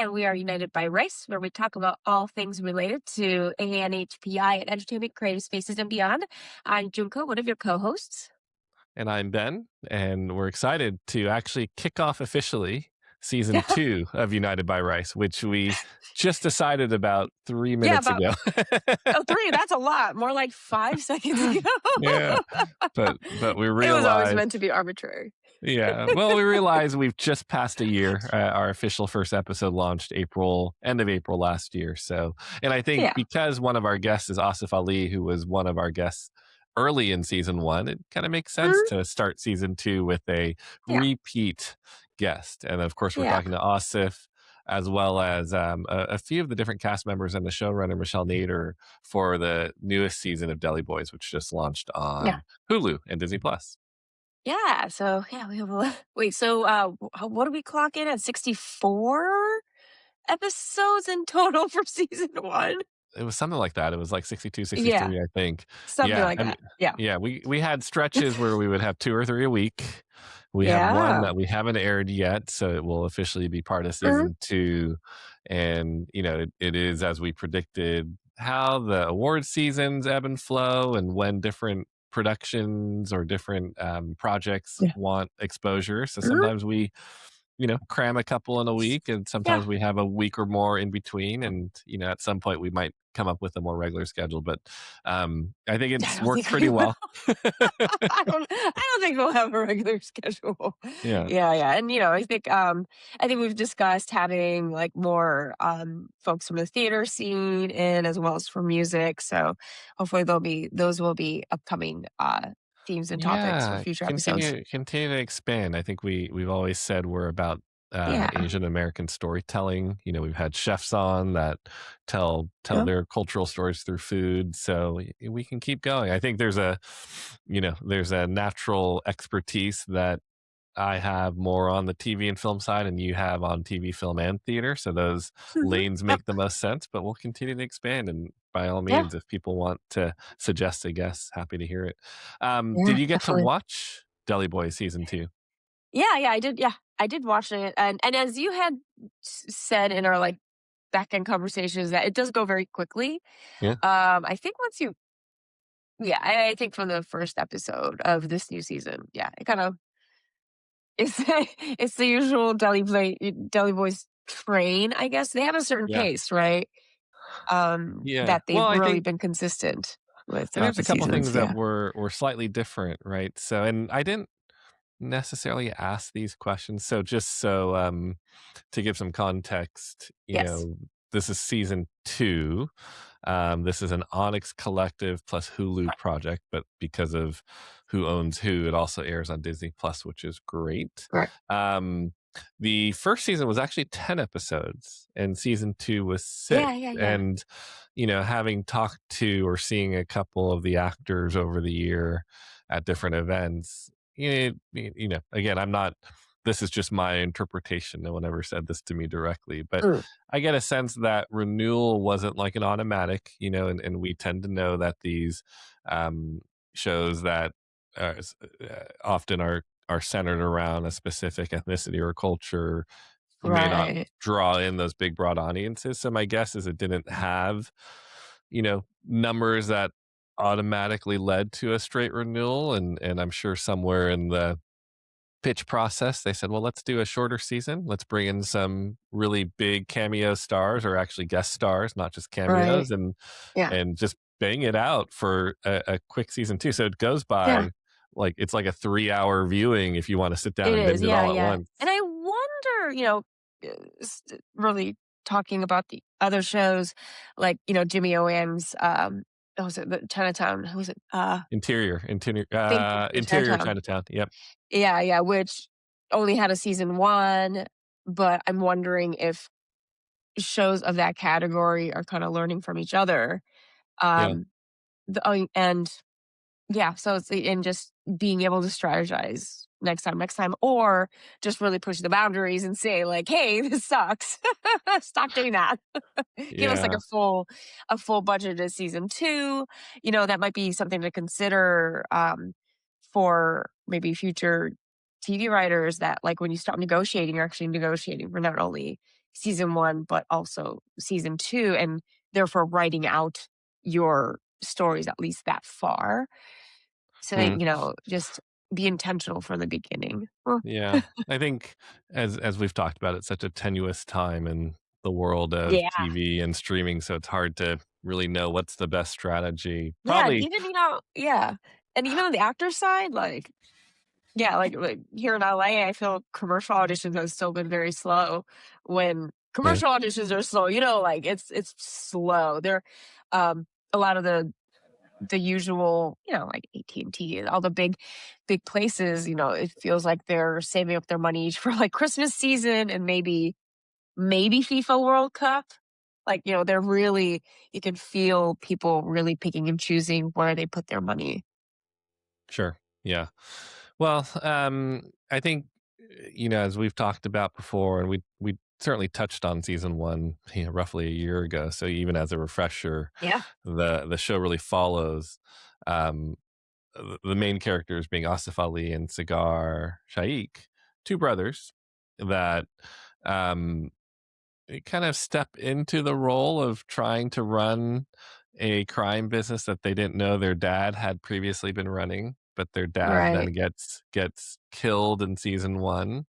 and we are United by Race, where we talk about all things related to ANHPI and entertainment, creative spaces, and beyond. I'm Junko, one of your co-hosts. And I'm Ben, and we're excited to actually kick off officially season 2 of United by Rice, which we just decided about 3 Yeah, minutes about ago. three. That's a lot. More like 5 seconds ago. Yeah, but we It was always realized, meant to be arbitrary. yeah, well, we realized we've just passed a year. Our official first episode launched end of April last year. So, and I think Yeah. because one of our guests is Asif Ali, who was one of our guests early in season 1, it kind of makes sense Mhm. to start season 2 with a Yeah. repeat guest. And of course, we're Yeah. talking to Asif as well as a few of the different cast members and the showrunner, Michelle Nader, for the newest season of Deli Boys, which just launched Yeah. on Hulu and Disney Plus. Yeah. So yeah, we have a lot. Wait, so what do we clock in at 64 episodes in total for season one? It was something like that. It was like 62, Yeah. 63, I think. Something Yeah, like I mean, that. Yeah. yeah, we had stretches where we would have 2 or 3 a week. We have one Yeah. that we haven't aired yet, so it will officially be part of Mhm. season 2. And, it is as we predicted how the award seasons ebb and flow and when different productions or different projects Yeah. want exposure. So Mhm. sometimes we cram a couple in a week, and Yeah. sometimes we have a week or more in between. And, at some point we might come up with a more regular schedule, but I think I it's don't worked think we pretty will. well. I don't think we'll have a regular schedule. Yeah. Yeah, yeah. And I think we've discussed having like more folks from the theater scene in as well as for music. So hopefully those will be upcoming themes and topics for Yeah, future episodes. continue to expand. I think we've always said we're about Yeah. Asian American storytelling. We've had chefs on that tell Yeah. their cultural stories through food, so we can keep going. I think there's a natural expertise that I have more on the TV and film side, and you have on TV, film, and theater. So those Mhm. lanes Yep. make the most sense, but we'll continue to expand. And by all Yeah. means, if people want to suggest a guest, happy to hear it. Yeah, Did you get to definitely. watch Deli Boy season 2? Yeah, yeah, I did. Yeah, I did watch it, and as you had said in our like back end conversations, that it does go very quickly. Yeah. I think once you, yeah, I think from the first episode of this new season, yeah, it kind of it's it's the usual Deli Boys train. I guess they have a certain Yeah. pace, right? Yeah. That they've Well, really been consistent with I think throughout there's the a couple seasons. things that Yeah. were slightly different, right? So, and I didn't necessarily ask these questions. So just to give some context, Yes. this is season 2. This is an Onyx Collective plus Hulu project, but because of who owns who, it also airs on Disney Plus, which is great. Right. The first season was actually 10 episodes, and season 2 was 6. Yeah. Yeah. Yeah. And having talked to or seeing a couple of the actors over the year at different events, again, I'm not. This is just my interpretation. No one ever said this to me directly, but Mm, I get a sense that renewal wasn't like an automatic, and we tend to know that these shows that often are centered around a specific ethnicity or culture may not right. draw in those big broad audiences. So my guess is it didn't have, numbers that automatically led to a straight renewal. And I'm sure somewhere in the pitch process, they said, well, let's do a shorter season. Let's bring in some really big cameo stars, or actually guest stars, not just Right. cameos, and Yeah. just bang it out for a quick season 2. So it goes Yeah. by like it's like a 3-hour viewing if you want to sit down It and is, binge it yeah, all at yeah. once. And I wonder, really talking about the other shows, like, Jimmy O. Wham's, what was it, the Chinatown, who was it? Thank you, Interior Chinatown. Chinatown. Yep. Yeah, yeah, which only had a season 1, but I'm wondering if shows of that category are kinda learning from each other. Yeah. Um, and yeah, so it's and just being able to strategize next time, or just really push the boundaries and say like, "Hey, this sucks. Stop doing that." Give us like Yeah. a full budgeted season 2. That might be something to consider for maybe future TV writers, that like when you start negotiating, you're actually negotiating for not only season 1, but also season 2, and therefore writing out your stories at least that far. So, Hmm. just be intentional from the beginning. Huh. Yeah. I think as we've talked about, it's such a tenuous time in the world of Yeah. TV and streaming, so it's hard to really know what's the best strategy. Yeah, and Probably. even, yeah. And even on the actor side, like, yeah, like here in LA, I feel commercial auditions have still been very slow. When Yeah, commercial auditions are slow, like it's slow. They're a lot of the usual, like AT&T and all the big places, it feels like they're saving up their money for like Christmas season and maybe FIFA World Cup. Like, they're really you can feel people really picking and choosing where they put their money. sure. Yeah. Well, I think as we've talked about before, and we certainly touched on season one, roughly a year ago. So even as a refresher, Yeah. the show really follows um, the main characters being Asif Ali and Saagar Shaikh, two brothers that um, kind of step into the role of trying to run a crime business that they didn't know their dad had previously been running, but their dad then Right. gets killed in season one,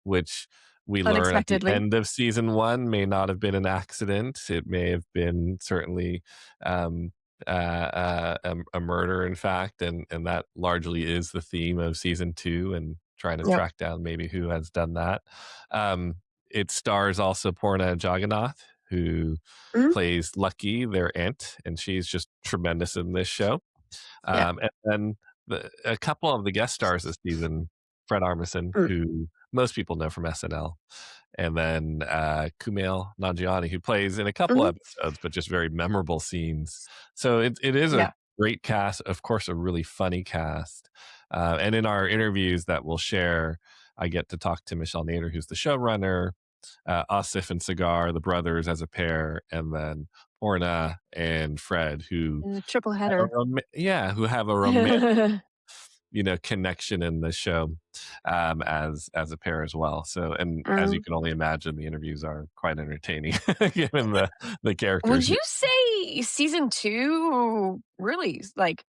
which we learn at the Unexpectedly. end of season one may not have been an accident. It may have been certainly um, a murder, in fact, and that largely is the theme of season two and trying to Yep. track down maybe who has done that. Um, it stars also Poorna Jagannathan, who Mhm. plays Lucky, their aunt, and she's just tremendous in this show. Yeah. And then a couple of the guest stars this season, Fred Armisen, Mm. who most people know from SNL, and then Kumail Nanjiani, who plays in a couple Mhm. episodes, but just very memorable scenes. So it is a Yeah. great cast, of course, a really funny cast. And in our interviews that we'll share, I get to talk to Michelle Nader, who's the showrunner, Asif and Cigar, the brothers as a pair, and then Orna and Fred, who Triple have a header. who have a romantic, connection in the show, as a pair as well. So, and as you Mm. can only imagine, the interviews are quite entertaining given the Would characters. you say season 2 really like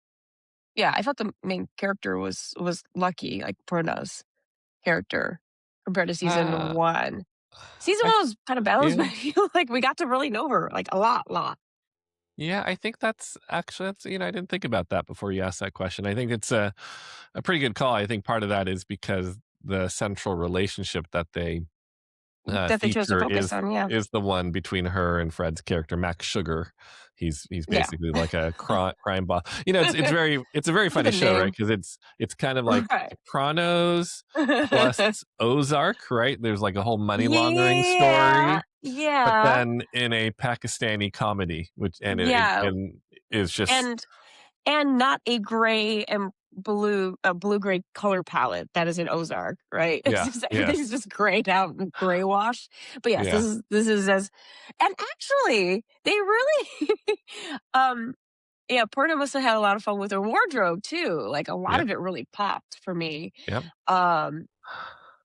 yeah, I thought the main character was Lucky, like Bruno's character compared to season Uh, 1. Season I 1 was kind of balanced, yeah. but I feel like we got to really know her, like, a lot. Yeah, I think that's actually I didn't think about that before you asked that question. I think it's a pretty good call. I think part of that is because the central relationship that they That they chose to feature focus on, yeah. is the one between her and Fred's character, Max Sugar. He's Yeah. basically like a crime boss. It's a very Look at funny the show, right? name. Because it's kind of like Right. Sopranos plus Ozark, right? There's like a whole money laundering Yeah, story, but yeah, then in a Pakistani comedy, which yeah, and is just and not a gray and blue-gray color palette that is in Ozark, right? It's yeah, just yes, everything's just grayed out and gray wash. But yes, yeah, this is as and actually, they really um yeah, Porter must have had a lot of fun with her wardrobe too. Like a lot yep, of it really popped for me, yep. um,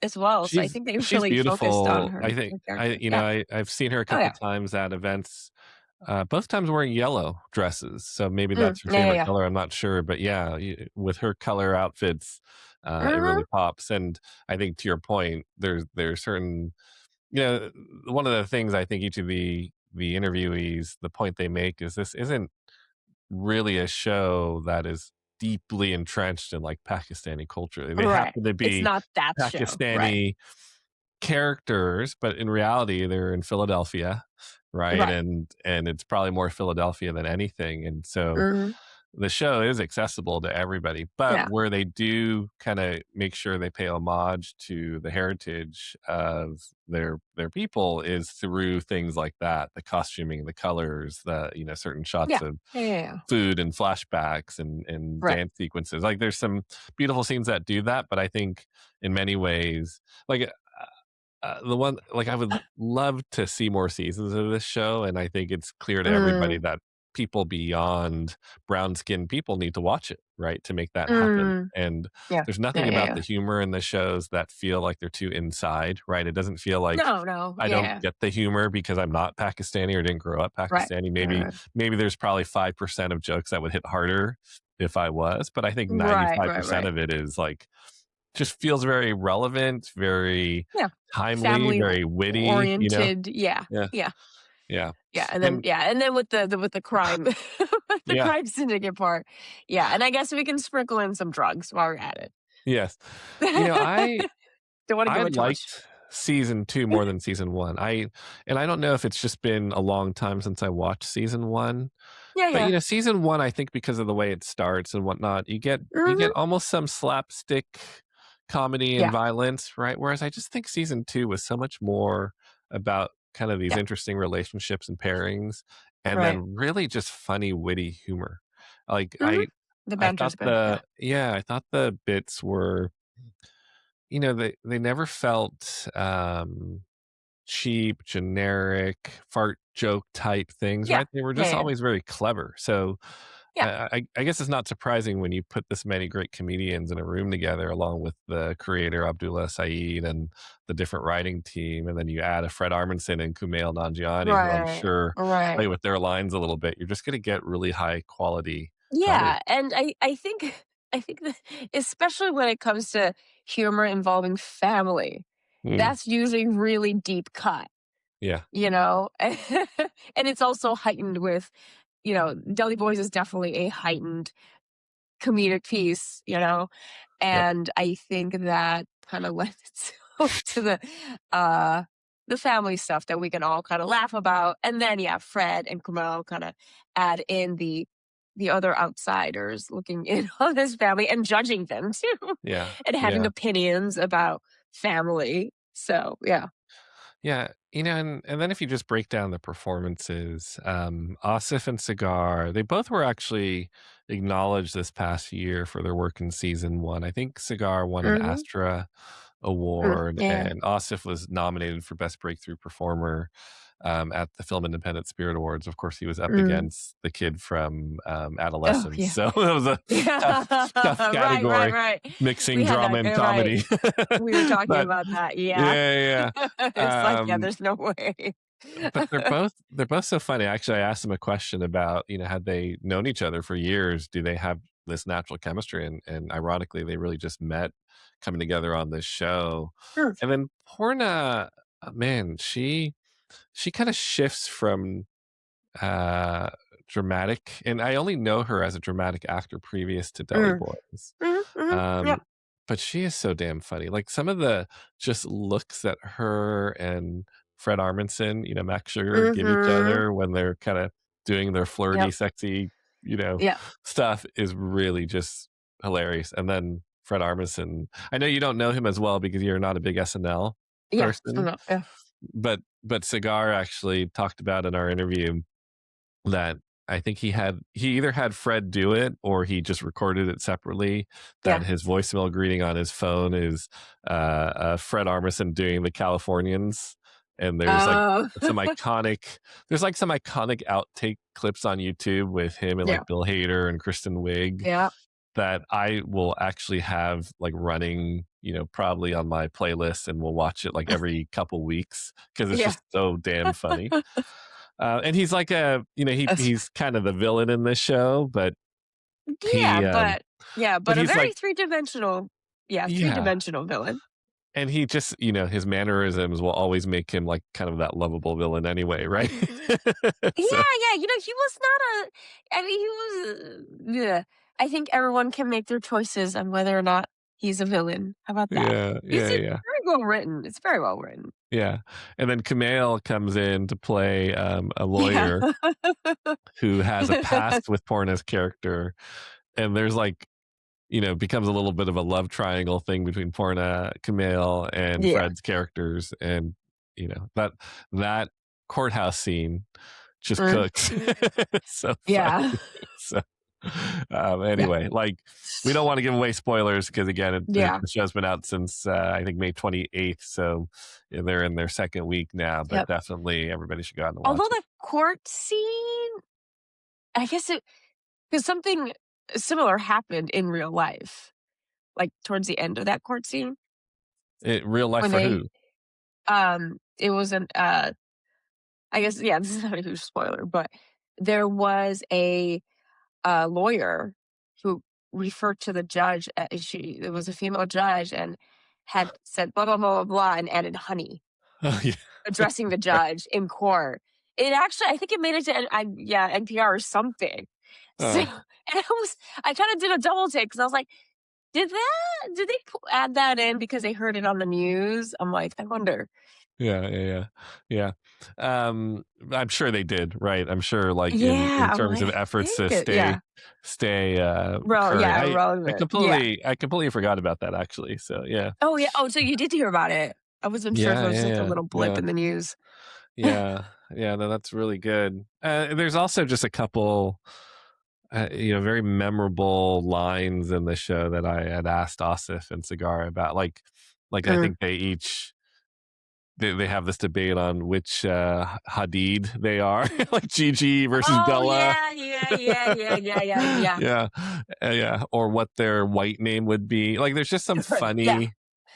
as well. So I think they She's really focused on beautiful. her, I think her character. Yeah. I've seen her a Oh couple yeah. times at events, both times wearing yellow dresses, so maybe Mm, that's her yeah, yeah, favorite yeah. color, I'm not sure, but yeah, with her color outfits, it Mhm. really pops, and I think to your point, there's certain one of the things I think each of the interviewees, the point they make is this isn't really a show that is deeply entrenched in, like, Pakistani culture. They Right. happen to It's be not that show. Right. Pakistani characters, but in reality, they're in Philadelphia, right? Right. And it's probably more Philadelphia than anything. And so Mhm. the show is accessible to everybody, but Yeah. where they do kind of make sure they pay homage to the heritage of their people is through things like that, the costuming, the colors, the certain shots Yeah. of Yeah, yeah, yeah. food and flashbacks and Right. dance sequences. Like there's some beautiful scenes that do that, but I think in many ways, like the one like I would love to see more seasons of this show, and I think it's clear to everybody Mm. that people beyond brown-skinned people need to watch it, right, to make that happen, Mm, and yeah. there's Yeah, nothing yeah, about yeah. the humor in the shows that feel like they're too inside, right? It doesn't feel like No, no. I don't Yeah. get the humor because I'm not Pakistani or didn't grow up Right. Pakistani. Right, Maybe there's probably 5% of jokes that would hit harder if I was, but I think right. Right, right, 95% right. of it is, like, just feels very relevant, very Yeah. timely, Family very witty, you know? oriented. Yeah. Yeah, Yeah. yeah, Yeah, and and then with the crime with the yeah, crime syndicate part. Yeah, and I guess we can sprinkle in some drugs while we're at yes. You know, it. Don't wanna I give it too much. liked season 2 more than season 1. I don't know if it's just been a long time since I watched season 1, Yeah, but, yeah. season 1, I think because of the way it starts and whatnot, you get Mhm. almost some slapstick comedy and Yeah, violence, right? Whereas I just think season 2 was so much more about kind of these yeah. interesting relationships and pairings, and Right. then really just funny, witty humor. Like, Mhm. The I thought banter's good, yeah. I thought the bits were, they never felt, cheap, generic, fart joke type things, Yeah. right? They were Yeah, just yeah. always very clever. So Yeah. I guess it's not surprising when you put this many great comedians in a room together, along with the creator Abdullah Saeed and the different writing team, and then you add a Fred Armisen and Kumail Nanjiani, who I'm Right. sure Right. play with their lines a little bit. You're just going to get really high quality comedy. Yeah, and I think I think that especially when it comes to humor involving family, Mm, that's usually really deep cut, yeah, you know? And it's also heightened with, Deli Boys is definitely a heightened comedic piece, yep, and I think that kind of lends itself to uh the family stuff that we can all kind of laugh about. And then yeah, Fred and Kumail kind of add in the other outsiders looking in on this family and judging them too yeah, and having yeah. opinions about family. So yeah. Yeah, and then if you just break down the performances, Asif and Saagar, they both were actually acknowledged this past year for their work in season 1. I think Saagar won an Hmm. Astra Mm, award, yeah. and Asif was nominated for Best Breakthrough Performer, at the Film Independent Spirit Awards. Of course, he was up Mm. against the kid from, Oh Adolescence, yeah. so it was a Yeah. tough Right, right, category, right. We mixing had drama that and right. comedy. We were talking But about that, yeah. yeah, It's like, yeah, um there's no way. but they're both so funny. Actually, I asked them a question about, had they known each other for years? Do they have this natural chemistry? And ironically, they really just met coming together on this show. Mm, And then Poorna, man, she kind of shifts from uh dramatic, and I only know her as a dramatic actor previous to Deli mm, Boys. mhm, mhm, Um, yep, but she is so damn funny. Like some of the just looks that her and Fred Armisen, Max Sugar give each mhm, other when they're kind of doing their flirty, yep, sexy, yep, stuff is really just hilarious. And then Fred Armisen, I know you don't know him as well because you're not a big SNL yeah, person, no, yeah, but Cigar actually talked about in our interview that I think he either had Fred do it or he just recorded it separately. That yeah. his voicemail greeting on his phone is Fred Armisen doing the Californians, and Oh. there's like some iconic outtake clips on YouTube with him and Yeah, like Bill Hader and Kristen Wiig yeah. that I will actually have like running, probably on my playlist, and we'll watch it like every couple weeks because it's Yeah. just so damn funny. And he's like That's he's kind of the villain in this show, but yeah, he, but but a he's very like, three-dimensional yeah, three-dimensional villain. and he just, his mannerisms will always make him like kind of that lovable villain anyway, right? Yeah, So yeah, he was not I mean, he was, yeah. I think everyone can make their choices on whether or not he's a villain. How about that? yeah, It's yeah, yeah, very well written. It's very well written. yeah. And then Kumail comes in to play a Yeah. lawyer who has a past with Porna's character, and there's like, becomes a little bit of a love triangle thing between Poorna, Kumail, and Yeah. Fred's characters, and that courthouse scene just Mm, cooks. It's so yeah. funny. So, Yeah. anyway, like we don't want to give away spoilers because again, Yeah. the show's been out since I think May 28th, so yeah, they're in their second week now. But Yep. definitely, everybody should go out and Although watch it. the court scene I guess it because something similar happened in real life, like towards the end of that court scene Real life when for they who? it was an I guess yeah, this is not a huge spoiler, but there was a lawyer who referred to the judge. She it was a female judge and had said blah blah blah blah blah and added honey, Oh, yeah. addressing the judge in court. It actually, I think it made it to yeah NPR or something. So Oh, and I kind of did a double take because I was like, did they add that in because they heard it on the news? I'm like, I wonder. yeah, yeah, yeah, yeah. I'm sure they did, right? I'm sure, like, in Yeah, I'm terms like, of I efforts think to it, yeah, current. yeah, I relevant, yeah. completely I completely forgot about that actually, so yeah. Oh yeah. Oh, so you did hear about it? I wasn't sure if it Yeah, was just yeah, like a yeah, little blip yeah. in the news. Yeah, yeah, no, that's really good. There's also just a couple, very memorable lines in the show that I had asked Asif and Saagar about. Like I Mm. think they have this debate on which Hadid they are, like Gigi versus Oh Bella. yeah, yeah, yeah, yeah, yeah, yeah, yeah. Yeah, yeah, or what their white name would be. Like, there's just some Right, yeah. funny,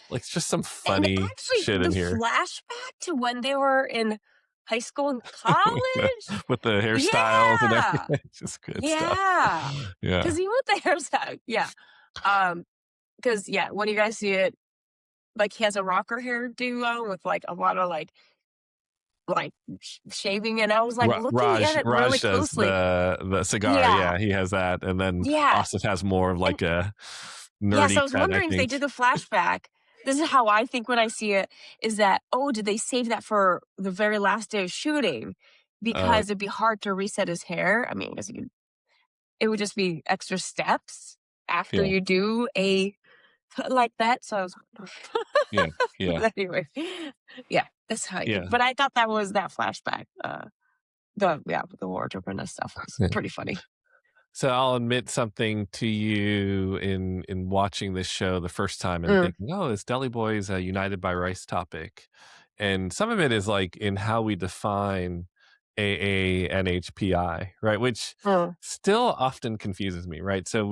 like, just some And funny actually, shit the in here flashback to when they were in high school and with the college. with the hairstyles and Yeah, everything. Just good stuff. yeah. Yeah. Because he went the hairstyle. Yeah. Because yeah, when you guys see it, like he has a rocker hairdo on with like a lot of like shaving, and I was like looking at it really Raj does closely. the cigar. Yeah, Yeah, he has that, and then yeah, Asif has more of and like a yeah. So nerdy I was cut, I wondering if they think. did the flashback. This is how I think when I see it. Is that, oh, did they save that for the very last day of shooting? Uh, Because it'd be hard to reset his hair. I mean, I guess it would just be extra steps after yeah, you do a cut like that. So I was wondering. yeah, yeah, But anyway, yeah, that's how I think. yeah. But I thought that was that flashback. The wardrobe and that stuff was Yeah. pretty funny. So I'll admit something to you in watching this show the first time and Mm, thinking, "Oh, is Deli Boys a United by Rice topic?" And some of it is like in how we define AANHPI, right? Which mm, still often confuses me, right? So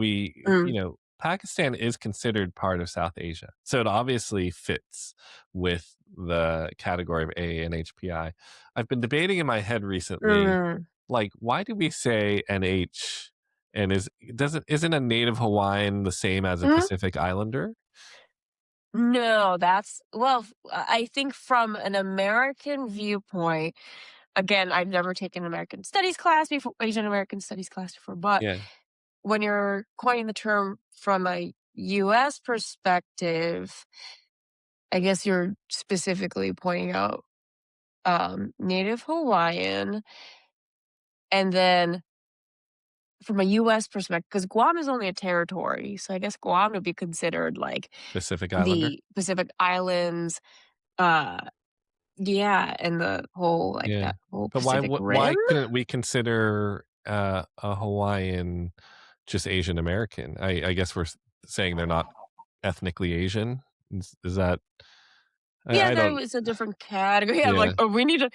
mm, Pakistan is considered part of South Asia. So it obviously fits with the category of AANHPI. I've been debating in my head recently, mm, like, why do we say NH? And isn't a native Hawaiian the same as a mm. Pacific Islander? No, that's well, I think from an American viewpoint, again, I've never taken American studies class before, Asian American studies class before, but Yeah, when you're coining the term from a US perspective, I guess you're specifically pointing out Native Hawaiian, and then from a US perspective, because Guam is only a territory, so I guess Guam would be considered like Pacific Islander. the Pacific Islands, uh, yeah, and the whole like Yeah, that whole but Pacific why Rim. couldn't we consider a Hawaiian just Asian American? I guess we're saying they're not ethnically Asian. Is that Yeah, I that don't. was a different category. I'm like, Yeah, oh, we need to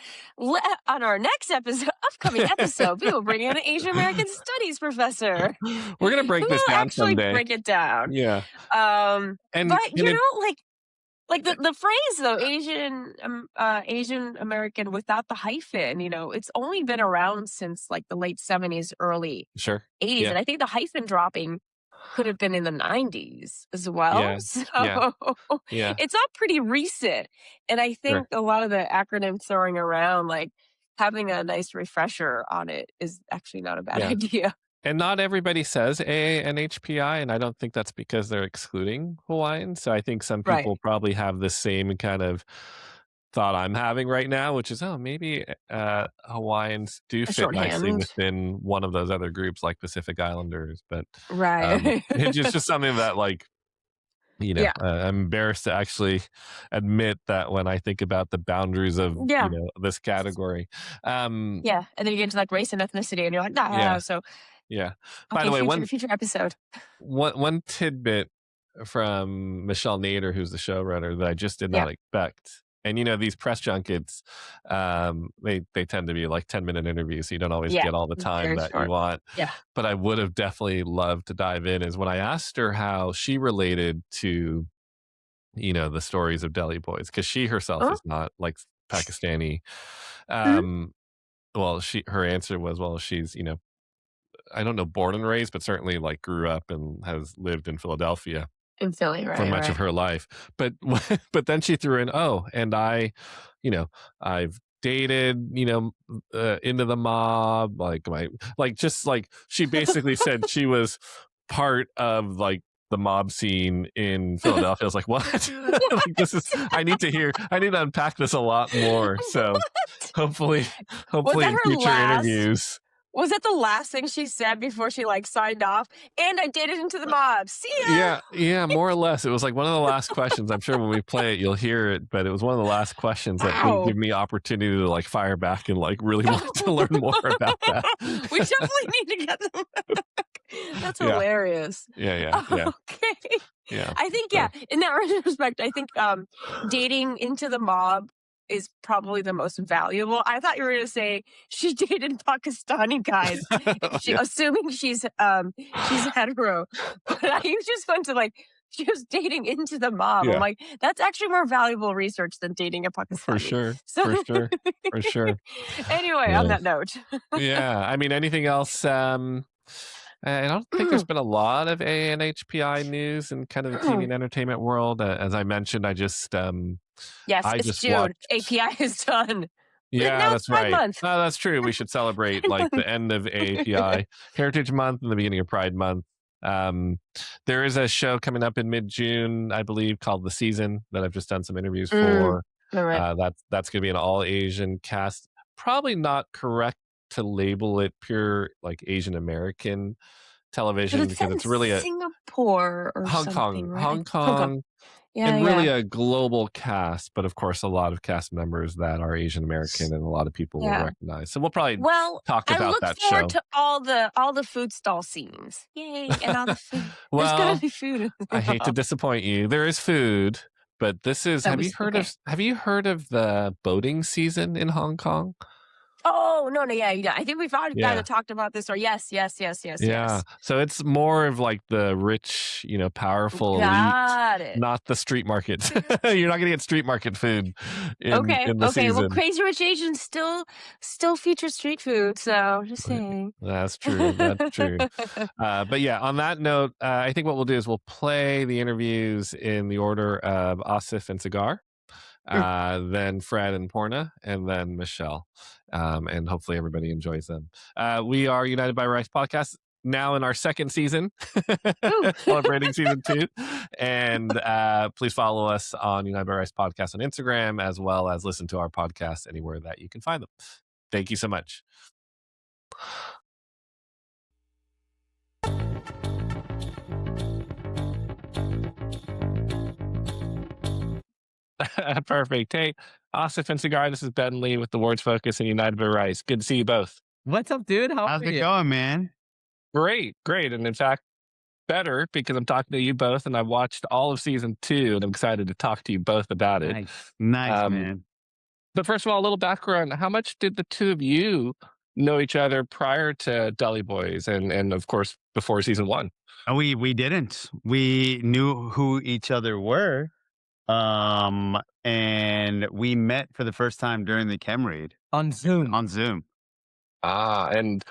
on our next episode, upcoming episode, we will bring in an Asian American studies professor we're gonna who break this will down actually someday. break it down. Yeah, and But and it like the phrase though, Asian American without the hyphen, it's only been around since like the late 70s, early sure. 80s, Yeah, and I think the hyphen dropping could have been in the 90s as well. yeah, So yeah, yeah, it's all pretty recent. And I sure. think a lot of the acronyms throwing around, like having a nice refresher on it is actually not a bad Yeah. idea. And not everybody says AANHPI, and I don't think that's because they're excluding Hawaiians. So I think some Right. people probably have the same kind of thought I'm having right now, which is, oh, maybe Hawaiians do A fit nicely shorthand. within one of those other groups like Pacific Islanders. But Right. it's just something that, like, Yeah. I'm embarrassed to actually admit that when I think about the boundaries of, Yeah. this category. Um, Yeah. And then you get into like race and ethnicity and you're like, yeah, nah. So, yeah. By okay, the way, future episode. one tidbit from Michelle Nader, who's the showrunner, that I just did Yeah. not expect, And these press junkets, they tend to be like 10-minute interviews, so you don't always Yeah, get all the time very that you short. want. Yeah. But I would have definitely loved to dive in is when I asked her how she related to the stories of Deli Boys, because she herself Oh, is not like Pakistani. mhm. Um, well, her answer was, well, she's I don't know, born and raised, but certainly like grew up and has lived in Philadelphia In Philly, for right, much of right. her life. But but then she threw in, oh, and you know, I've dated, into the mob, just like she basically said she was part of like the mob scene in Philadelphia. I was like, what? Like this is I need to unpack this a lot more. So What? hopefully Was hopefully that in her future last interviews. was that the last thing she said before she, like, signed off? "And I did it into the mob. See ya!" Yeah, yeah, more or less. It was like one of the last questions. I'm sure when we play it, you'll hear it, but it was one of the last questions that didn't give Wow. me opportunity to like fire back and like really want to learn more about that. We definitely need to get them back. That's Yeah, hilarious. yeah, Okay. yeah. I think, yeah, So in that respect, I think, dating into the mob is probably the most valuable. I thought you were gonna say she dated Pakistani guys, yeah, assuming she's hetero, but I just went to, like, she was dating into the mob. I'm yeah, like, "That's actually more valuable research than dating a for Pakistani." sure, So, for sure, for sure. anyway, on Yeah, that note. yeah. I mean, anything else? I don't think there's been a lot of ANHPI news in kind of the TV and entertainment world. As I mentioned, Yes, I it's just June. watched. API is done. Yeah, Now it's that's Pride right. Month. No, that's true. We should celebrate like the end of AAPI Heritage Month and the beginning of Pride Month. Um, there is a show coming up in mid-June, I believe, called The Season that I've just done some interviews Mm, for. alright. That's going to be an all Asian cast. Probably not correct to label it pure like Asian American But television it's because set in it's really a Singapore or something, right? Hong Hong Kong. Kong, Yeah, and yeah. really a global cast, but of course, a lot of cast members that are Asian American and a lot of people will Yeah. recognize. So we'll probably Well, talk I about look that forward show. to all the food stall scenes. Yay, and all the food. There's gonna Well, be food in I the hate to mob. disappoint you. There is food, but this is. That was okay. Have you heard of the boating season in Hong Kong? Oh, no, no, yeah, yeah. I think we've already kinda Yeah. talked about this or yes, yes, yes, yes, Yeah. yes. So it's more of like the rich, powerful elite, Got it. not the street market. You're not gonna get street market food Okay, in the okay. Well, season. Crazy Rich Asians still feature street food, so just saying. That's true. That's true. But yeah, on that note, I think what we'll do is we'll play the interviews in the order of Asif and Saagar, Mm. then Fred and Poorna, and then Michelle. And hopefully everybody enjoys them. We are United by Rice podcast now in our second season, Ooh. celebrating season 2. And please follow us on United by Rice podcast on Instagram, as well as listen to our podcast anywhere that you can find them. Thank you so much. Perfect. Hey, Asif and Cigar, this is Ben Lee with the Words Focus and United by Rice. Good to see you both. What's up, dude? How How's are it you? going, man? Great, great. And in fact, better because I'm talking to you both and I watched all of season 2 and I'm excited to talk to you both about it. Nice. Nice, Um, man. but first of all, a little background. How much did the two of you know each other prior to Deli Boys and of course before season 1? We didn't. We knew who each other were. And we met for the first time during the chem read On Zoom. on Zoom. And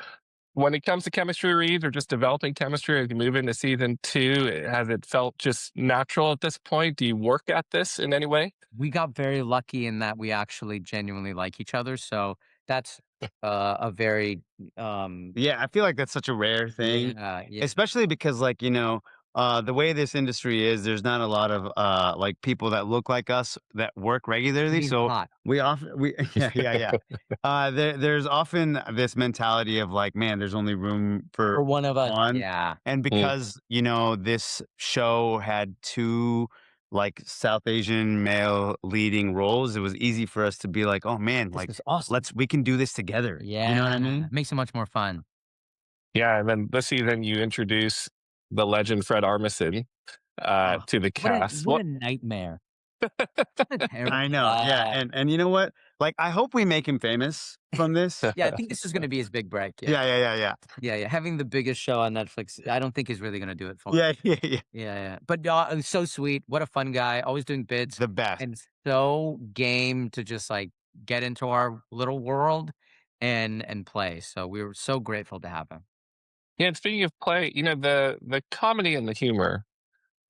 when it comes to chemistry reads or just developing chemistry as you move into season 2, has it felt just natural at this point? Do you work at this in any way? We got very lucky in that we actually genuinely like each other. So that's a very Yeah, I feel like that's such a rare thing, yeah. especially because, like, the way this industry is, there's not a lot of like people that look like us that work regularly. He's So hot. we often we yeah. There's often this mentality of like, man, there's only room For for one of us. one. Yeah. And Mm. because, this show had two like South Asian male leading roles, it was easy for us to be like, oh man, This like is awesome. we can do this together. Yeah. You know what I mean? Makes it much more fun. Yeah, and then this season you introduce the legend Fred Armisen Oh, to the cast. what a nightmare. Terrible. I know. Yeah. And you know what? Like, I hope we make him famous from this. Yeah, I think this is going to be his big break. Yeah. Yeah. Having the biggest show on Netflix, I don't think is really going to do it for him. Yeah. Yeah. But it was so sweet. What a fun guy. Always doing bits The best. and so game to just like get into our little world and play. So we were so grateful to have him. Yeah, and speaking of play, the comedy and the humor,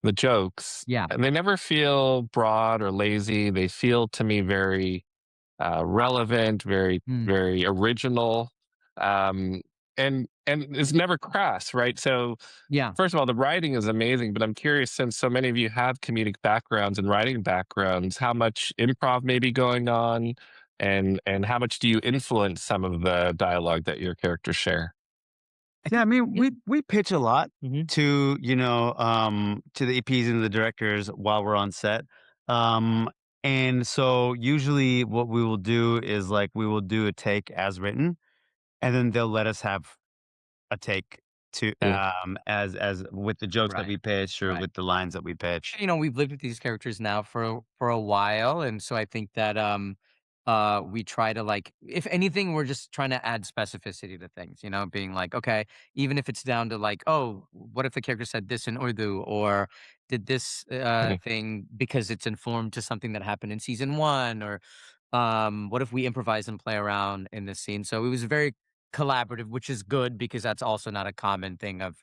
the jokes, Yeah. and they never feel broad or lazy. They feel to me very relevant, very Mm. very original, and it's never crass, right? So Yeah. first of all, the writing is amazing, but I'm curious, since so many of you have comedic backgrounds and writing backgrounds, how much improv may be going on, and how much do you influence some of the dialogue that your characters share? Yeah, I mean, we pitch a lot Mhm. to to the EPs and the directors while we're on set, um, and so usually what we will do is like we will do a take as written, and then they'll let us have a take to Mm, as with the jokes that Right. we pitch or Right. with the lines that we pitch. We've lived with these characters now for a while, and so I think that we try to like, if anything, we're just trying to add specificity to things. Being like, okay, even if it's down to like, oh, what if the character said this in Urdu or did this mm, thing because it's informed to something that happened in season one, or what if we improvise and play around in this scene? So it was very collaborative, which is good because that's also not a common thing of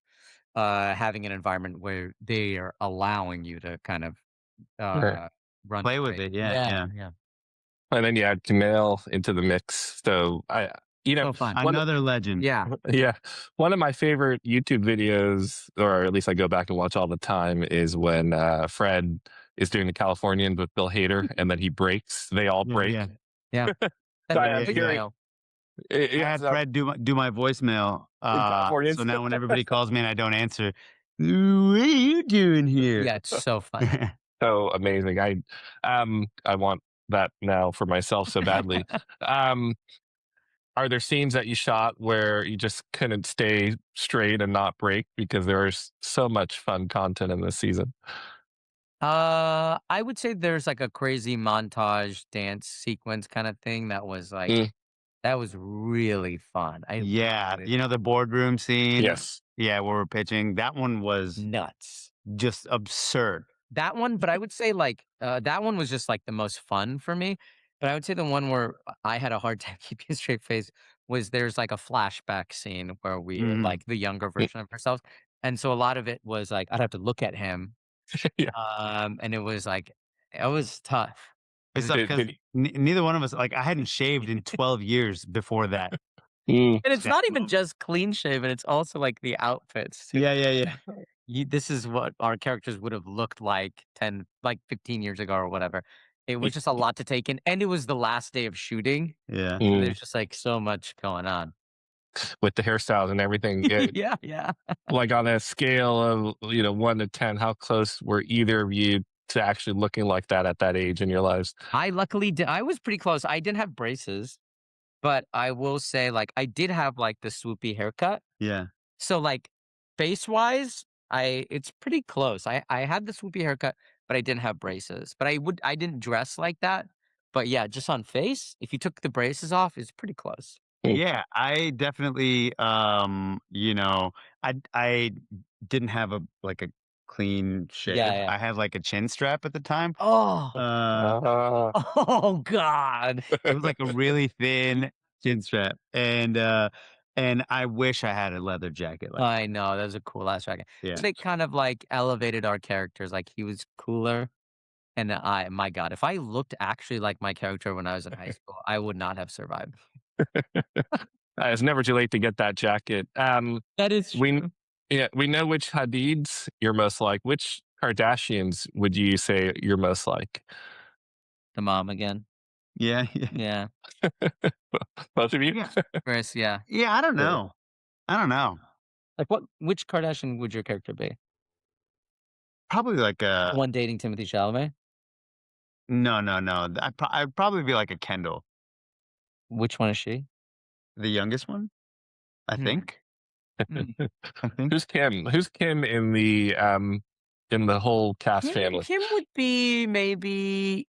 having an environment where they are allowing you to kind of right. uh, run Play with free. it, Yeah, yeah. yeah. And then you add Kumail into the mix. So So fun. one Another legend. Yeah. yeah, one of my favorite YouTube videos, or at least I go back and watch all the time, is when Fred is doing the Californian with Bill Hader, and then he breaks. They all break. Yeah. Yeah. So That's I, a I'm curious. voicemail. I Yeah, had so Fred do my voicemail, in so Californians. now when everybody calls me and I don't answer, "What are you doing here?" Yeah, it's so funny. So amazing. I want that now for myself so badly. Um, are there scenes that you shot where you just couldn't stay straight and not break because there was so much fun content in this season? I would say there's like a crazy montage dance sequence kind of thing Mm, that was really fun. I Yeah, really you know, the boardroom scene? yes. Yeah, where we're pitching, that one was nuts. just absurd. That one, but I would say like that one was just like the most fun for me. But I would say the one where I had a hard time keeping a straight face was there's like a flashback scene where we are Mhm. like the younger Mm, version of ourselves. And so a lot of it was like I'd have to look at him. yeah. And it was like it was tough. It It's was tough Did, 'cause did, neither one of us like, I hadn't shaved in 12 years before that. mm, and it's That not even moment. just clean shaven, it's also like the outfits too. Yeah. This is what our characters would have looked like 10, like 15 years ago or whatever. It was just a lot to take in. And it was the last day of shooting. Yeah. So mm. there's just like so much going on. With the hairstyles and everything. Yeah. Like on a scale of 1 to 10, how close were either of you to actually looking like that at that age in your lives? I luckily did. I was pretty close. I didn't have braces, but I will say, like, I did have like the swoopy haircut. Yeah. So, like, face wise, it's pretty close. I had the swoopy haircut, but I didn't have braces. But I didn't dress like that. But yeah, just on face, if you took the braces off, it's pretty close. Mm, Yeah, I definitely, I didn't have a clean shave. Yeah. I had, like, a chin strap at the time. Oh, Uh, ah, oh God. it was, like, a really thin chin strap, and I wish I had a leather jacket like I know, that was a cool ass jacket. yeah. But it kind of like elevated our characters. Like he was cooler. And my God, if I looked actually like my character when I was in high school, I would not have survived. it's never too late to get that jacket. That is We true. Yeah, we know which Hadids you're most like. Which Kardashians would you say you're most like? The mom again. Yeah. Yeah. Both of you? Yeah. Chris, yeah. Yeah, I don't know. I don't know. Like which Kardashian would your character be? Probably like The a one dating Timothy Chalamet? no. I'd probably be like a Kendall, Which one is she? the youngest one, I Hmm. think. Hmm. I think. Who's Kim? Who's Kim in the in the whole cast family? Kim would be maybe.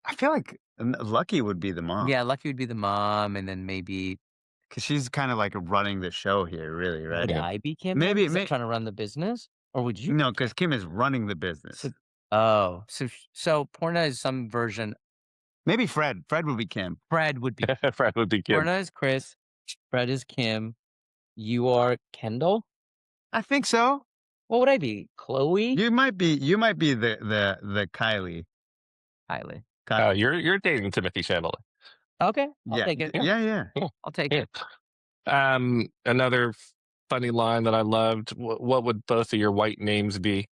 I feel like Lucky would be the mom. Yeah, Lucky would be the mom, and then maybe. Because she's kind of like running the show here, really, right? Would I be Kim? Maybe- I'm trying to run the business, or would you? No, because Kim is running the business. So Poorna is some version. Maybe Fred. Fred would be Kim. Fred would be. Fred would be Kim. Poorna is Chris. Fred is Kim. You are Kendall. I think so. What would I be? Chloe. You might be the Kylie. Kylie. You're dating Timothy Chalamet. Okay, I'll Yeah. take it. Yeah. I'll take Yeah. it. Another funny line that I loved. What would both of your white names be?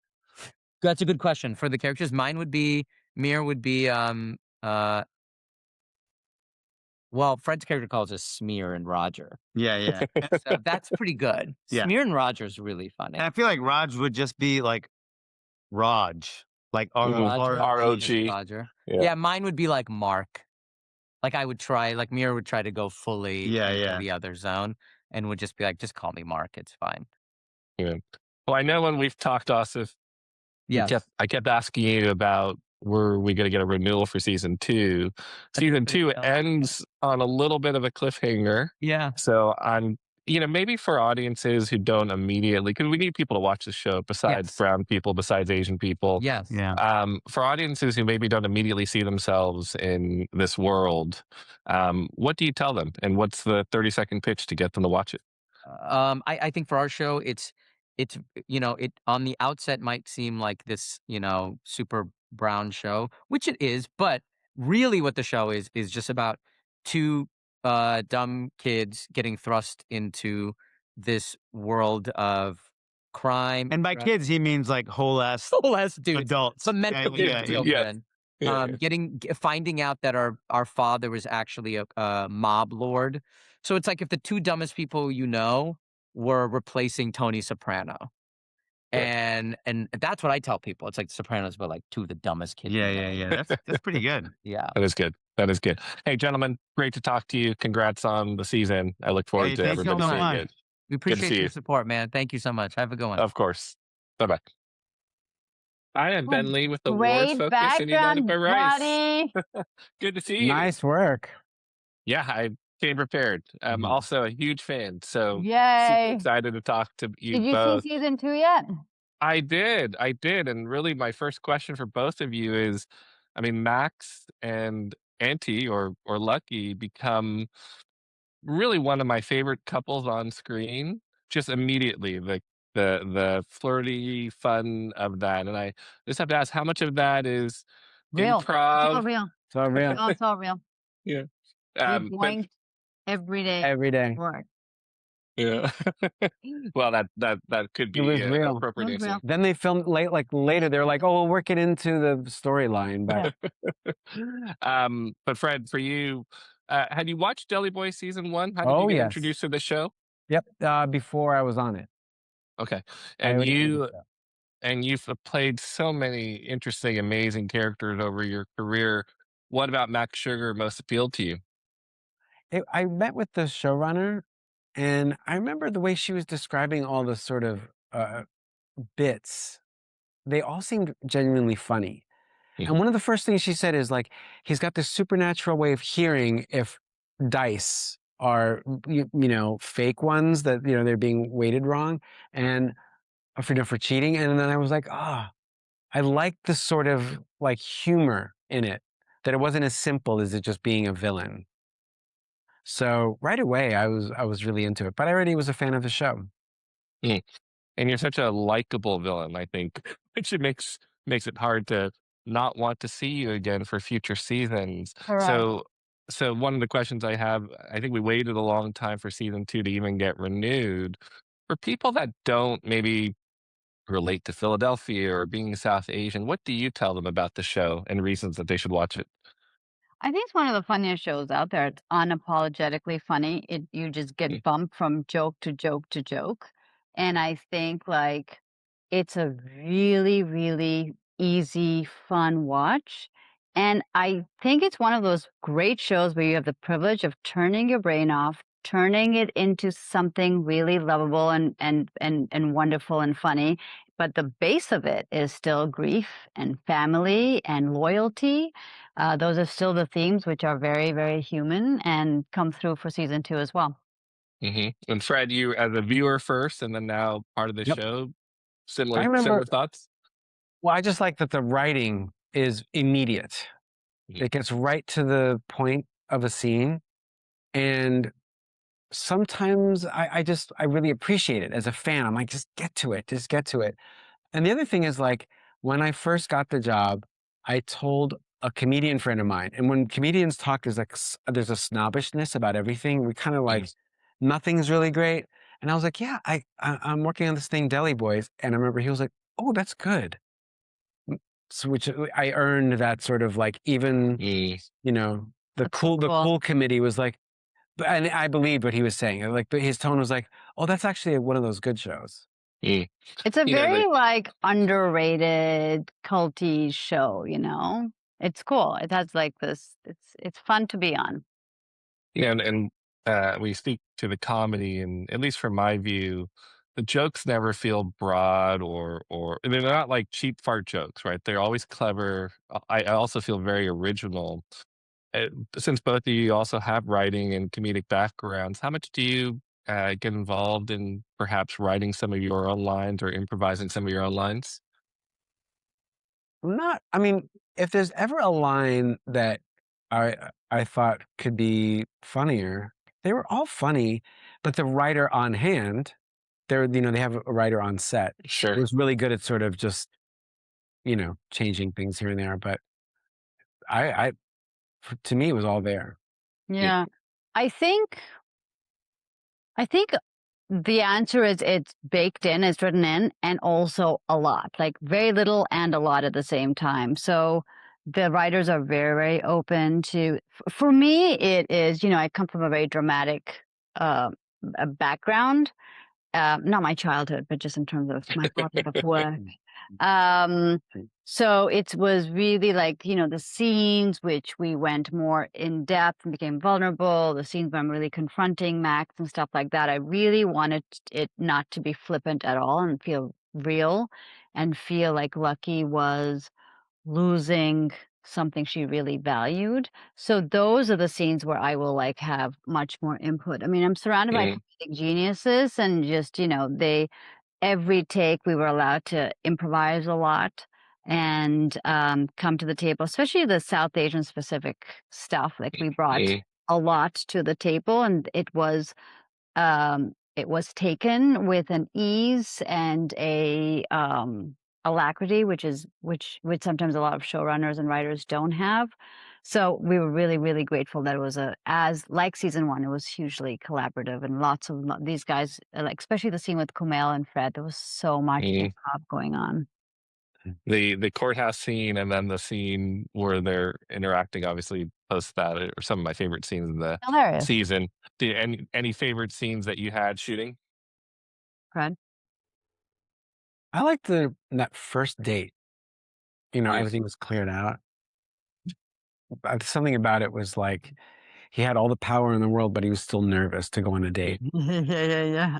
That's a good question for the characters. Mine would be Mir would be well, Fred's character calls us Smear and Roger. Yeah. So that's pretty good. Yeah. Smear and Roger's really funny. And I feel like Raj would just be like Raj. Like R-O-G. Roger. Yeah. Yeah, mine would be like Mark. Like I would try, like Mir would try to go fully into the other zone and would just be like, just call me Mark. It's fine. Yeah. Well, I know when we've talked, Asif, I kept asking you about, were we going to get a renewal for season 2? Season 2 ends on a little bit of a cliffhanger. Yeah. So I'm, maybe for audiences who don't immediately, because we need people to watch the show besides brown people, besides Asian people. Yes. Yeah. For audiences who maybe don't immediately see themselves in this world, what do you tell them? And what's the 30-second pitch to get them to watch it? I think for our show, it's it on the outset might seem like this, super brown show, which it is, but really what the show is just about two dumb kids getting thrust into this world of crime. And by kids, he means like whole ass dudes, adults. some mental children. Finding out that our father was actually a mob lord. So it's like if the two dumbest people were replacing Tony Soprano. And that's what I tell people. It's like the Sopranos, but like two of the dumbest kids. Yeah. That's pretty good. Yeah. That is good. Hey, gentlemen, great to talk to you. Congrats on the season. I look forward to everybody seeing it. We appreciate your support, man. Thank you so much. Have a good one. Of course. Bye-bye. I am Ben Lee with the Great Wars Focus and United by Rice. buddy. Good to see you. Nice work. Yeah, I came prepared. I'm also a huge fan, so Yay. super excited to talk to you Did you both. see season 2 yet? I did. And really my first question for both of you is, Max and Auntie or Lucky become really one of my favorite couples on screen. Just immediately, the flirty fun of that. And I just have to ask, how much of that is Real. improv? It's all real. It's all real. Oh, it's all real. Yeah. We're going every day. Every day. Work. Yeah. Well, that could be It was an real. appropriate It was answer. real. Then they filmed later. They're like, "Oh, we'll work it into the storyline." But But Fred, for you, had you watched Deli Boys season 1? How did Oh, you get yes. introduced to the show? yep, before I was on it, Okay, I and already knew the show. you've played so many interesting, amazing characters over your career. What about Max Sugar most appealed to you? I met with the showrunner, and I remember the way she was describing all the sort of bits. They all seemed genuinely funny. Yeah. And one of the first things she said is like, he's got this supernatural way of hearing if dice are, fake ones that, they're being weighted wrong and for cheating. And then I was like, I like the sort of like humor in it, that it wasn't as simple as it just being a villain. So right away, I was really into it, but I already was a fan of the show. And you're such a likable villain, I think, which it makes it hard to not want to see you again for future seasons. Correct. So one of the questions I have, I think we waited a long time for season 2 to even get renewed. For people that don't maybe relate to Philadelphia or being South Asian, what do you tell them about the show and reasons that they should watch it? I think it's one of the funniest shows out there. It's unapologetically funny. You just get bumped from joke to joke to joke. And I think like it's a really, really easy, fun watch. And I think it's one of those great shows where you have the privilege of turning your brain off, turning it into something really lovable and wonderful and funny. but the base of it is still grief and family and loyalty. Those are still the themes, which are very, very human and come through for season 2 as well. And Fred, you as a viewer first, and then now part of the Yep. show, I similar remember. thoughts? Well, I just like that the writing is immediate. It gets right to the point of a scene, and sometimes I really appreciate it as a fan. I'm like, just get to it, just get to it. And the other thing is, like, when I first got the job, I told a comedian friend of mine, and when comedians talk, there's like there's a snobbishness about everything. We kind of like nothing's really great. And I was like, yeah, I'm working on this thing, Deli Boys, and I remember he was like, oh, that's good. So which I earned that sort of like even you know the That's so the cool. cool committee was like, and I believed what he was saying. Like, but his tone was like, oh, that's actually one of those good shows. It's a very like underrated culty show, you know? It's cool. It has like this it's fun to be on. Yeah, and we speak to the comedy, and at least from my view, the jokes never feel broad or they're not like cheap fart jokes, right? They're always clever. I also feel very original. Since both of you also have writing and comedic backgrounds, how much do you get involved in perhaps writing some of your own lines or improvising some of your own lines? I mean, if there's ever a line that I thought could be funnier, they were all funny, but the writer on hand, they have a writer on set. Sure. It was really good at sort of just, changing things here and there. But to me, it was all there. Yeah. I think the answer is it's baked in, it's written in, and also a lot, like very little and a lot at the same time. So the writers are very, very open to, for me, it is, I come from a very dramatic background. Not my childhood, but just in terms of my body of work. So it was really like, the scenes which we went more in depth and became vulnerable, the scenes where I'm really confronting Max and stuff like that. I really wanted it not to be flippant at all and feel real and feel like Lucky was losing something she really valued. So those are the scenes where I will like have much more input. I mean, I'm surrounded by comedic geniuses and just, every take we were allowed to improvise a lot and come to the table, especially the South Asian specific stuff. Like we brought a lot to the table, and it was taken with an ease and a alacrity, which sometimes a lot of showrunners and writers don't have. So we were really, really grateful that it was like season 1, it was hugely collaborative and lots of these guys, like especially the scene with Kumail and Fred, there was so much improv going on. The courthouse scene and then the scene where they're interacting, obviously post that are some of my favorite scenes in the Hilarious. season. Any favorite scenes that you had shooting? Fred? I liked that first date. Everything was cleared out. Something about it was like he had all the power in the world, but he was still nervous to go on a date. Yeah.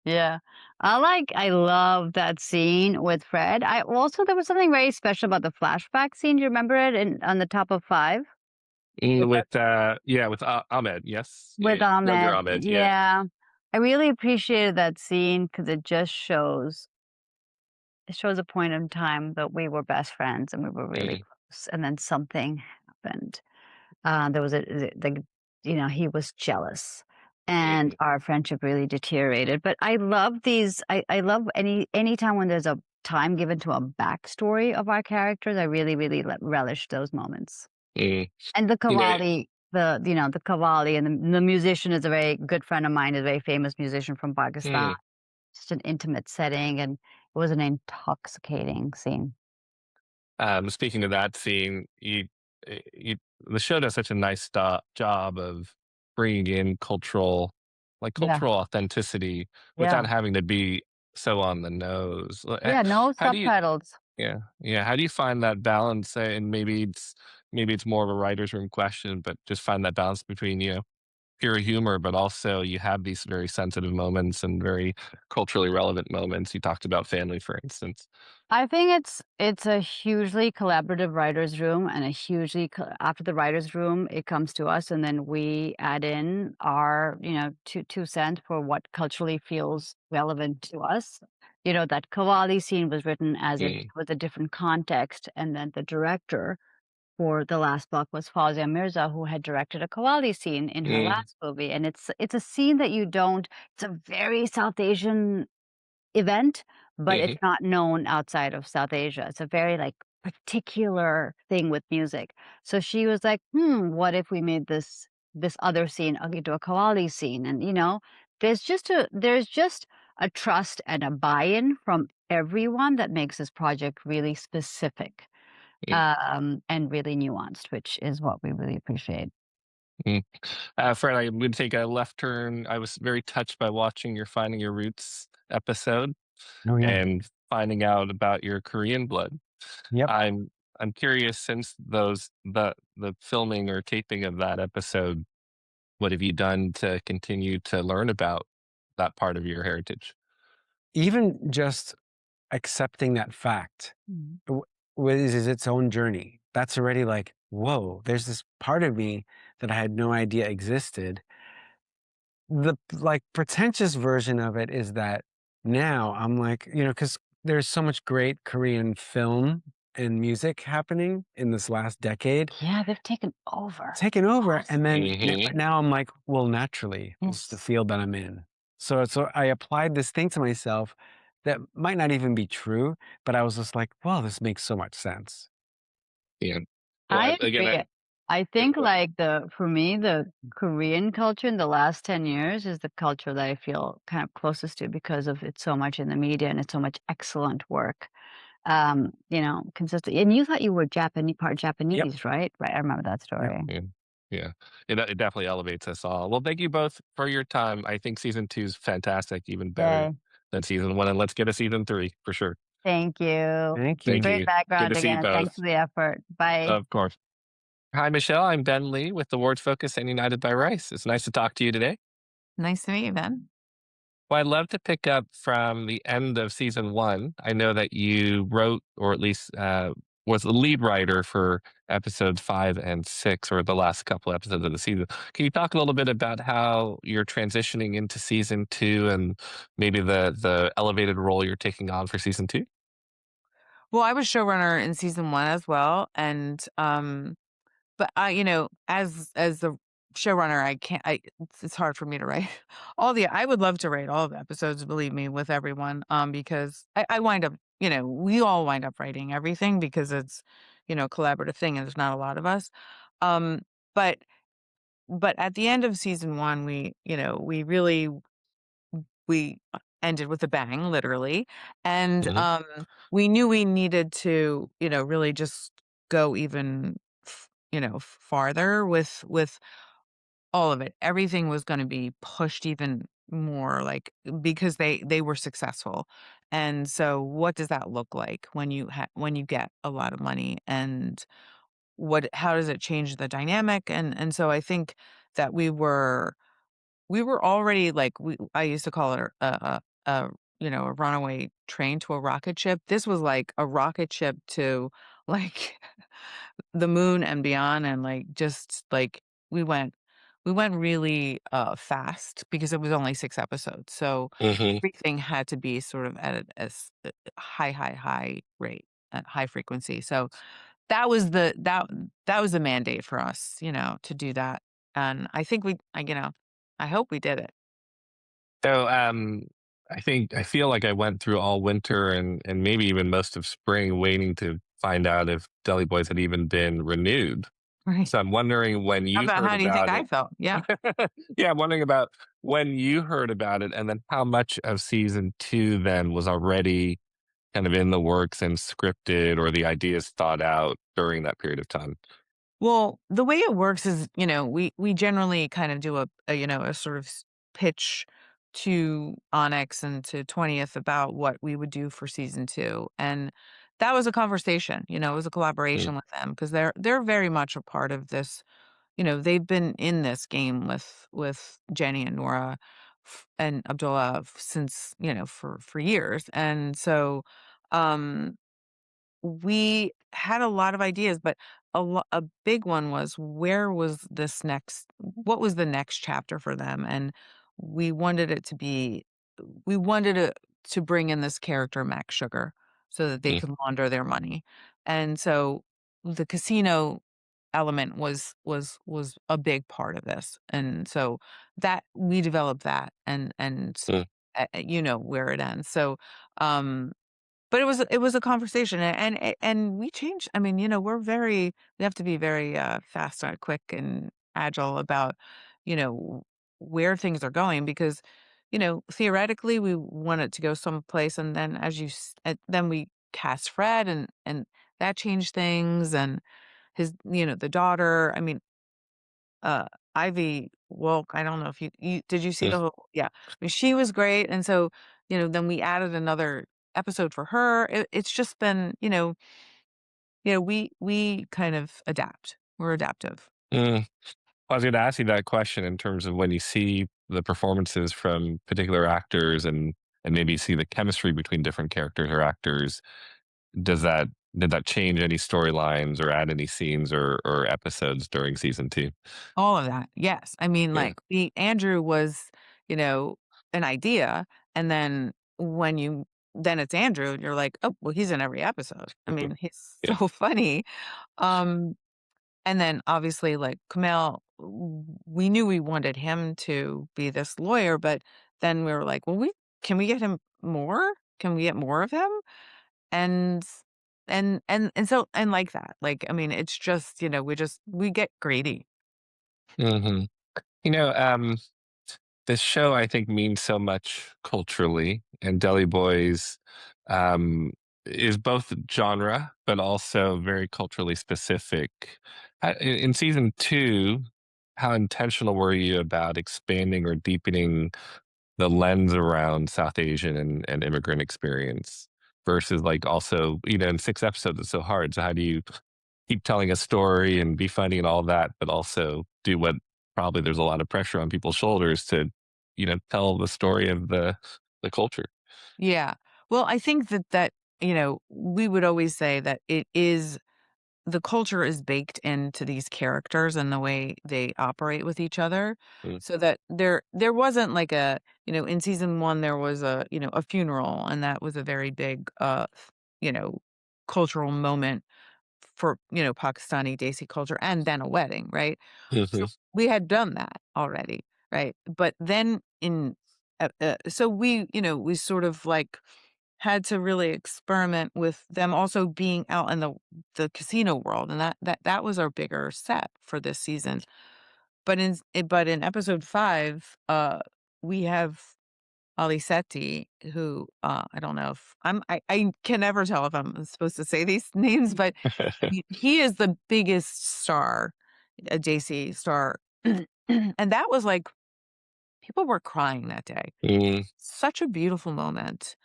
Yeah. I love that scene with Fred. There was something very special about the flashback scene. Do you remember it on the top of 5? With Ahmed, yes. With Younger Ahmed. Ahmed, yeah. I really appreciated that scene because it shows a point in time that we were best friends and we were really close, and then something happened. There was he was jealous, and our friendship really deteriorated. But I love these. I love any time when there's a time given to a backstory of our characters. I really, really relish those moments. And the Qawwali, the Qawwali, and the musician is a very good friend of mine, is a very famous musician from Pakistan. Just an intimate setting, and it was an intoxicating scene. Speaking of that scene, the show does such a nice job of bringing in cultural authenticity without having to be so on the nose. Yeah, no How do you, subtitles. yeah. How do you find that balance? And maybe it's more of a writer's room question, but just find that balance between pure humor, but also you have these very sensitive moments and very culturally relevant moments. You talked about family, for instance. I think it's a hugely collaborative writers' room, and a hugely after the writers' room, it comes to us, and then we add in our two cents for what culturally feels relevant to us. That Kawali scene was written as Mm, with a different context, and then the director for the last book was Fawzia Mirza, who had directed a Kawali scene in her mm, last movie, and it's a scene that you don't. It's a very South Asian event, but it's mhm, not known outside of South Asia. It's a very, like, particular thing with music. So she was like, what if we made this other scene into a Qawwali scene?" And, there's just a trust and a buy-in from everyone that makes this project really specific, mm, and really nuanced, which is what we really appreciate. mm. Fred, I'm going to take a left turn. I was very touched by watching your Finding Your Roots episode Oh yeah. and finding out about your Korean blood. Yep. I'm curious, since the filming or taping of that episode, what have you done to continue to learn about that part of your heritage? Even just accepting that fact Mhm. is its own journey. That's already like, whoa, there's this part of me that I had no idea existed. The like pretentious version of it is that now I'm like, because there's so much great Korean film and music happening in this last decade, Yeah, they've taken over. taken over. And then Hmm. now I'm like, well, naturally, it's the Yes. field that I'm in. So I applied this thing to myself that might not even be true, but I was just like, well, this makes so much sense. Yeah. Well, I again, agree. I yeah, think, like, for me, the Korean culture in the last 10 years is the culture that I feel kind of closest to, because of it's so much in the media and it's so much excellent work. Consistent. And you thought you were part Yep. Japanese, right? Right. I remember that Yep. story. yeah, yeah. It definitely elevates us all. Well, thank you both for your time. I think season 2 is fantastic, even better Yay. than season 1, and let's get a season 3 for sure. Thank you. Thank Thank you. Great you. Good to background see you again, and thanks both. for the effort. Bye. Of course. Hi, Michelle. I'm Ben Lee with Awards Focus and United by Rice. It's nice to talk to you today. Nice to meet you, Ben. Well, I'd love to pick up from the end of season 1. I know that you wrote, or at least was the lead writer for episodes 5 and 6, or the last couple episodes of the season. Can you talk a little bit about how you're transitioning into season 2 and maybe the elevated role you're taking on for season 2? Well, I was showrunner in season 1 as well, and, but as the showrunner, I can't it's hard for me to write I would love to write all the episodes, believe me, with everyone, because I wind up we all wind up writing everything because it's, collaborative thing, and there's not a lot of us. Um, but but at the end of season 1, we ended with a bang, literally, and, Hmm. we knew we needed to, really just go even farther with all of it. Everything was gonna be pushed even more, like, because they were successful, and so what does that look like when when you get a lot of money, and how does it change the dynamic? And so I think that we were already, like, I used to call it a runaway train to a rocket ship. This was like a rocket ship to, like, the moon and beyond, and, like, just, like, we went we went really, fast because it was only 6 episodes, so Hmm. everything had to be sort of at a high, high, high rate, at high frequency, so that was the mandate for us, to do that, and I think I hope we did it. So, I feel like I went through all winter and maybe even most of spring waiting to find out if Deli Boys had even been renewed. Right. So I'm wondering when How you about heard how do you think about I it. felt? Yeah. Yeah, I'm wondering about when you heard about it, and then how much of season 2 then was already kind of in the works and scripted, or the ideas thought out during that period of time. Well, the way it works is, we generally kind of do a sort of pitch to Onyx and to 20th about what we would do for season 2. And that was a conversation, it was a Mm, collaboration with them because they're very much a part of this they've been in this game with Jenny and Nora and Abdullah since, for years. And so, um, we had a lot of ideas, but a big one was what was the next chapter for them? And we wanted it to be, we wanted to bring in this character, Max Sugar, so that they Mm, could launder their money. And so the casino element was a big part of this. And so that we developed that and mm, where it ends. So, um, but it was a conversation, and we changed. I mean, we have to be very fast and quick and agile about, you know, where things are going because, theoretically we want it to go someplace, and then then we cast Fred, and that changed things, and the daughter. I mean, uh, Ivy Wolk, I don't know if you did you see mm. the whole yeah. I mean, she was great, and so, then we added another episode for her. It's just been, we kind of adapt. We're adaptive. Mm. I was going to ask you that question in terms of when you see the performances from particular actors and maybe see the chemistry between different characters or actors. Does that did that change any storylines or add any scenes or episodes during season 2? All of that. Yes. I mean, Yeah. like, Andrew was, you know, an idea, and then it's Andrew, and you're like, "Oh, well, he's in every episode." I mean, he's Yeah. so funny. Um And then obviously, like Kumail, we knew we wanted him to be this lawyer, but then we were like, well, can we get him more? Can we get more of him? And so and like that. Like, I mean, it's just, we get greedy. Hmm. You know, this show I think means so much culturally, and Deli Boys um, is both genre but also very culturally specific. In season 2, how intentional were you about expanding or deepening the lens around South Asian and immigrant experience versus like also, in 6 episodes, it's so hard. So how do you keep telling a story and be funny and all that, but also do what probably there's a lot of pressure on people's shoulders to, tell the story of the culture. Yeah. Well, I think that we would always say that the culture is baked into these characters and the way they operate with each other, Mm, so that there wasn't like in season 1 there was a funeral, and that was a very big you know cultural moment for Pakistani Desi culture, and then a wedding, right? So mhm, we had done that already, right? But then so we sort of like had to really experiment with them also being out in the casino world, and that was our bigger set for this season. But in episode 5, we have Ali Seti, who I don't know if I can never tell if I'm supposed to say these names, but he is the biggest star, a JC star, and that was like people were crying that day. mm. Such a beautiful moment,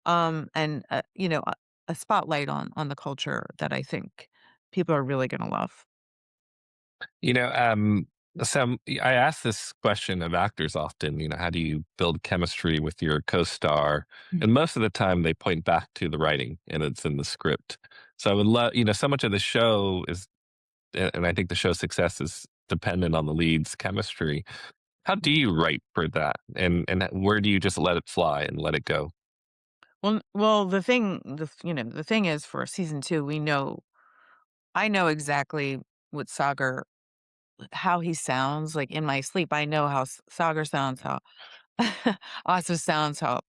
and a spotlight on the culture that I think people are really gonna love. You know, so I ask this question of actors often, how do you build chemistry with your co-star? Mm. And most of the time they point back to the writing and it's in the script. So I would love, so much of the show is, and I think the show's success is dependent on the lead's chemistry. How do you write for that? And where do you just let it fly and let it go? Well, the thing is for season 2, I know exactly what how he sounds, like, in my sleep. I know how Saagar sounds, how Asif sounds, how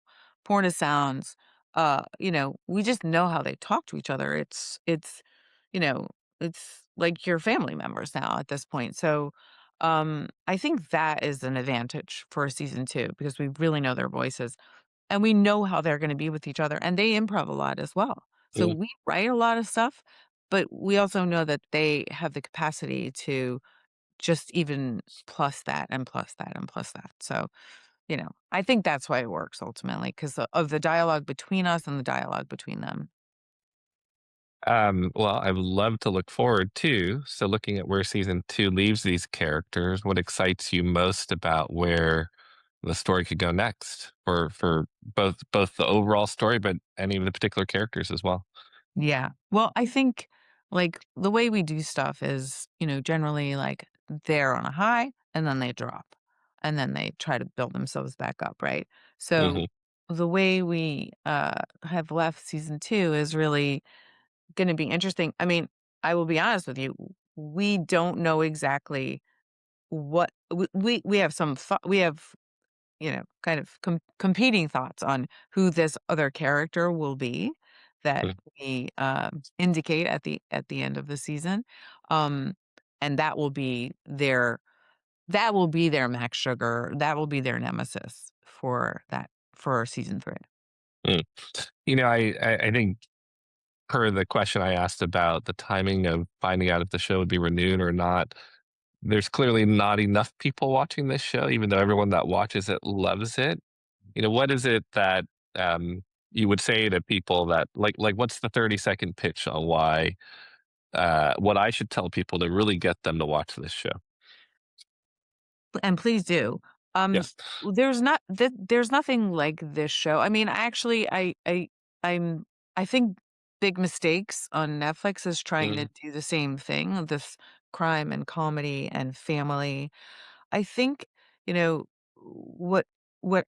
Poorna sounds. We just know how they talk to each other. You know, it's like your family members now at this point. So, I think that is an advantage for season 2 because we really know their voices and we know how they're going to be with each other, and they improv a lot as well. So Mm. we write a lot of stuff, but we also know that they have the capacity to just even plus that and plus that and plus that. So, I think that's why it works ultimately because of the dialogue between us and the dialogue between them. Well, I would love to look forward to. So, looking at where season 2 leaves these characters, what excites you most about where the story could go next for both the overall story, but any of the particular characters as well? Yeah. Well, I think like the way we do stuff is, generally like they're on a high and then they drop and then they try to build themselves back up, right? So Hmm. the way we have left season 2 is really going to be interesting. I mean, I will be honest with you, we don't know exactly what we have we have kind of competing thoughts on who this other character will be that we indicate at the end of the season, um, and that will be their Max Sugar, that will be their nemesis for season 3. Mm. I think per the question I asked about the timing of finding out if the show would be renewed or not, there's clearly not enough people watching this show, even though everyone that watches it loves it. What is it that you would say to people that what's the 30-second pitch on why what I should tell people to really get them to watch this show? And please do. Um, Yes. there's nothing like this show. I mean, actually, I'm I think Big Mistakes on Netflix is trying to Mm, do the same thing, this crime and comedy and family. I think, you know, what what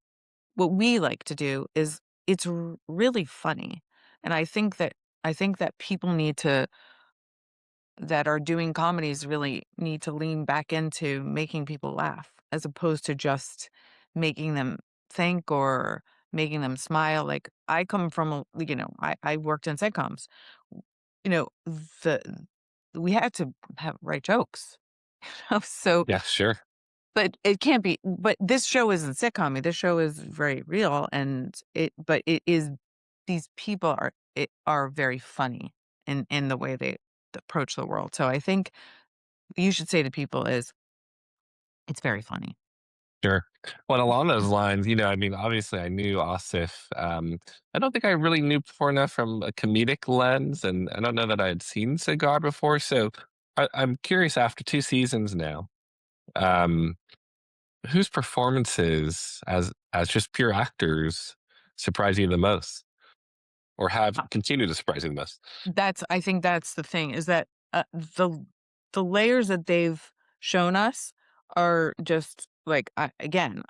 what we like to do is it's really funny. And I think that people need to that are doing comedies really need to lean back into making people laugh as opposed to just making them think or making them smile. Like I come from, I worked in sitcoms. You know, the we had to have write jokes. So, yeah, sure. but it can't be. But this show isn't sitcom. This show is very real, and but it is. These people are very funny in the way they approach the world. So I think you should say to people is, "It's very funny." Sure. Well, along those lines, I mean, obviously, I knew Asif. I don't think I really knew Poorna from a comedic lens, and I don't know that I had seen Cigar before. So I'm curious. After 2 seasons now, um, whose performances as just pure actors surprise you the most, or have Uh, continued to surprise you the most? I think that's the thing is that, the layers that they've shown us are just like, again,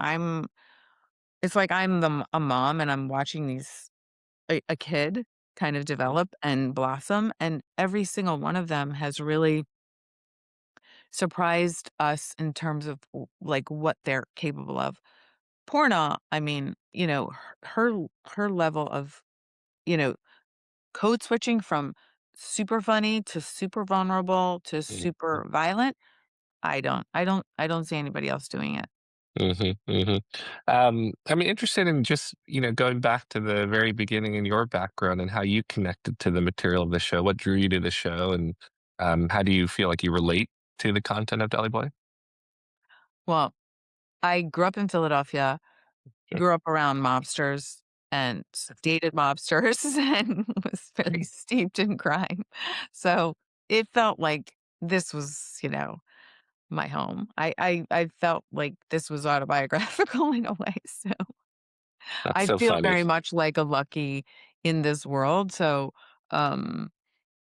it's like I'm a mom and I'm watching a kid kind of develop and blossom, and every single one of them has really surprised us in terms of like what they're capable of. Porna, I mean, her level of, you know, code switching from super funny to super vulnerable to super violent. I don't see anybody else doing it. Mhm, mhm. I'm interested in just, going back to the very beginning in your background and how you connected to the material of the show. What drew you to the show, and how do you feel like you relate to the content of Deli Boy? Well, I grew up in Philadelphia, Sure. grew up around mobsters and dated mobsters and was very steeped in crime. So it felt like this was, my home. I felt like this was autobiographical in a way. So That's I so feel funny. very much like a Lucky in this world. So um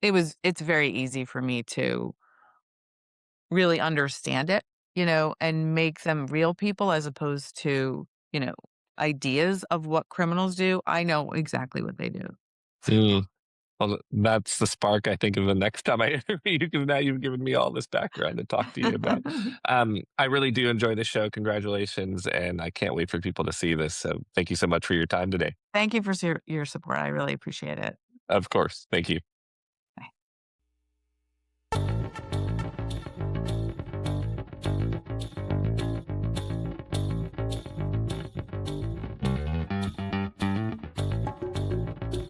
it's very easy for me to really understand it, and make them real people as opposed to, ideas of what criminals do. I know exactly what they do. Mm. Well, that's the spark, I think, of the next time I interview you, because now you've given me all this background to talk to you about. I really do enjoy the show. Congratulations, and I can't wait for people to see this. So thank you so much for your time today. Thank you for your support. I really appreciate it. Of course. Thank you.